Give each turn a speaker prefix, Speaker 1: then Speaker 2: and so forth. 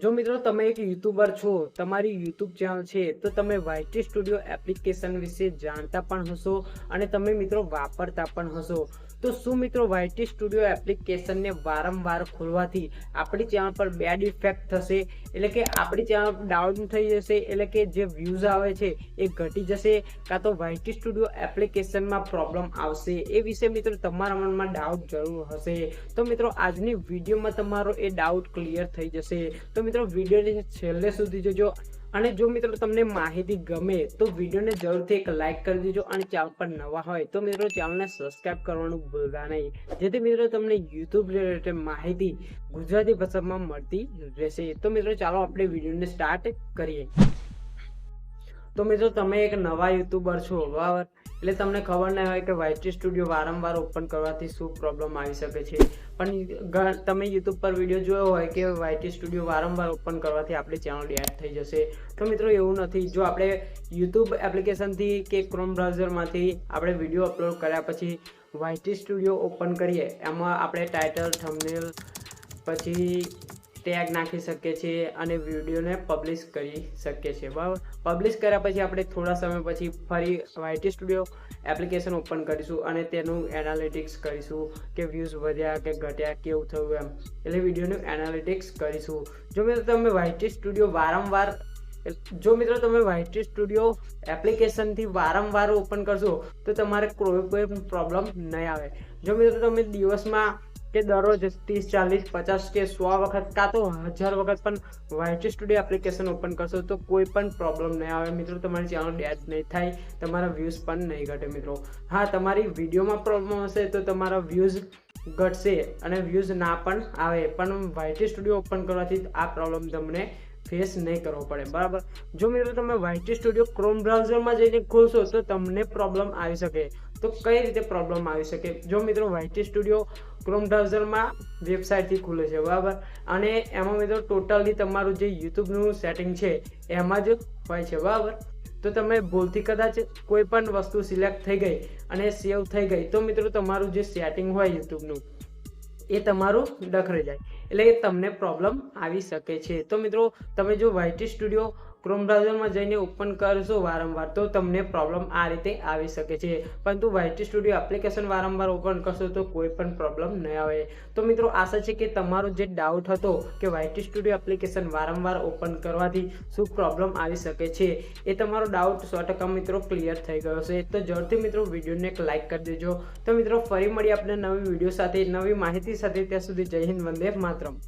Speaker 1: જો મિત્રો તમે એક યુટ્યુબર છો, તમારી યુટ્યુબ ચેનલ છે, તો તમે વાયટી સ્ટુડિયો એપ્લિકેશન વિશે જાણતા પણ હશો અને તમે મિત્રો વાપરતા પણ હશો. તો શું મિત્રો વાયટી સ્ટુડિયો એપ્લિકેશનને વારંવાર ખોલવાથી આપણી ચેનલ પર બેડ ઇફેક્ટ થશે? એટલે કે આપણી ચેનલ ડાઉન થઈ જશે, એટલે કે જે વ્યૂઝ આવે છે એ ઘટી જશે, કાં તો વાયટી સ્ટુડિયો એપ્લિકેશનમાં પ્રોબ્લેમ આવશે? એ વિશે મિત્રો તમારા મનમાં ડાઉટ જરૂર હશે. તો મિત્રો આજની વિડીયોમાં તમારો એ ડાઉટ ક્લિયર થઈ જશે. તો મિત્રો વિડીયોને છેલ્લે સુધી જોજો અને જો મિત્રો તમને માહિતી ગમે તો વિડીયોને જરૂરથી એક લાઇક કરી દેજો અને ચેનલ પર નવા હોય તો મિત્રો ચેનલને સબસ્ક્રાઇબ કરવાનું ભૂલતા નહીં, જેથી મિત્રો તમને યુટ્યુબ રિલેટેડ માહિતી ગુજરાતી ભાષામાં મળતી રહેશે. તો મિત્રો ચાલો આપણે વિડીયોને સ્ટાર્ટ કરીએ. તો મિત્રો તમે એક નવા યુટ્યુબર છો, બરાબર? એટલે તમને ખબર નહીં હોય કે વાયટી સ્ટુડિયો વારંવાર ઓપન કરવાથી શું પ્રોબ્લેમ આવી શકે છે. પણ તમે યુટ્યુબ પર વિડીયો જોયો હોય કે વાયટી સ્ટુડિયો વારંવાર ઓપન કરવાથી આપણી ચેનલ ડેડ થઈ જશે. તો મિત્રો એવું નથી. જો આપણે યુટ્યુબ એપ્લિકેશનથી કે ક્રોમ બ્રાઉઝરમાંથી આપણે વિડીયો અપલોડ કર્યા પછી વાયટી સ્ટુડિયો ઓપન કરીએ, એમાં આપણે ટાઇટલ, થંબનેલ, પછી ટેગ નાખી શકીએ છીએ અને વિડીયોને પબ્લિશ કરી શકીએ છીએ, બરાબર? પબ્લિશ કર્યા પછી આપણે થોડા સમય પછી ફરી વાયટી સ્ટુડિયો એપ્લિકેશન ઓપન કરીશું અને તેનું એનાલિટિક્સ કરીશું કે વ્યૂઝ વધ્યા કે ઘટ્યા, કેવું થયું એમ. એટલે વિડીયોનું એનાલિટિક્સ કરીશું. જો મિત્રો તમે વાયટી સ્ટુડિયો વાયટી સ્ટુડિયો એપ્લિકેશનથી વારંવાર ઓપન કરશો તો તમારે કોઈ પ્રોબ્લેમ નહીં આવે. જો મિત્રો તમે દિવસમાં કે દરરોજ 30, 40, 50 કે 100 વખત કાં તો 1000 વખત પણ વાયટી સ્ટુડિયો એપ્લિકેશન ઓપન કરશો તો કોઈ પણ પ્રોબ્લેમ નહીં આવે મિત્રો. તમારી ચેનલ ડેડ નહીં થાય, તમારા વ્યૂઝ પણ નહીં ઘટે મિત્રો. હા, તમારી વિડીયોમાં પ્રોબ્લેમ હશે તો તમારા વ્યૂઝ ઘટશે અને વ્યૂઝ ના પણ આવે, પણ વાયટી સ્ટુડિયો ઓપન કરવાથી આ પ્રોબ્લેમ તમને ફેસ નહીં કરવો પડે, બરાબર? જો મિત્રો તમે વાયટી સ્ટુડિયો ક્રોમ બ્રાઉઝરમાં જઈને ખોલશો તો તમને પ્રોબ્લેમ આવી શકે. તો કઈ રીતે પ્રોબ્લેમ આવી શકે? જો મિત્રો વાયટી સ્ટુડિયો ક્રોમ બ્રાઉઝરમાં વેબસાઇટથી ખુલે છે, બરાબર? અને એમાં મિત્રો ટોટલી તમારું જે યુટ્યુબનું સેટિંગ છે એમાં જ હોય છે, બરાબર? તો તમે ભૂલથી કદાચ કોઈ પણ વસ્તુ સિલેક્ટ થઈ ગઈ અને સેવ થઈ ગઈ તો મિત્રો તમારું જે સેટિંગ હોય યુટ્યુબનું એ તમારું ડખરાઈ જાય, એટલે તમને પ્રોબ્લેમ આવી શકે છે. તો મિત્રો તમે જો વાયટી સ્ટુડિયો ક્રોમ બ્રાઉઝરમાં જઈને ઓપન કરશો વારંવાર તો તમને પ્રોબ્લેમ આ રીતે આવી શકે છે. પરંતુ વાયટી સ્ટુડિયો એપ્લિકેશન વારંવાર ઓપન કરશો તો કોઈ પણ પ્રોબ્લેમ નહીં આવે. તો મિત્રો આશા છે કે તમારો જે ડાઉટ હતો કે વાયટી સ્ટુડિયો એપ્લિકેશન વારંવાર ઓપન કરવાથી શું પ્રોબ્લેમ આવી શકે છે એ તમારો ડાઉટ 100% મિત્રો ક્લિયર થઈ ગયો છે. તો જરૂરથી મિત્રો વિડીયોને એક લાઇક કરી દેજો. તો મિત્રો ફરી મળીએ આપણે નવી વિડીયો સાથે, નવી માહિતી સાથે. ત્યાં સુધી જય હિન્દ, વંદે માતરમ.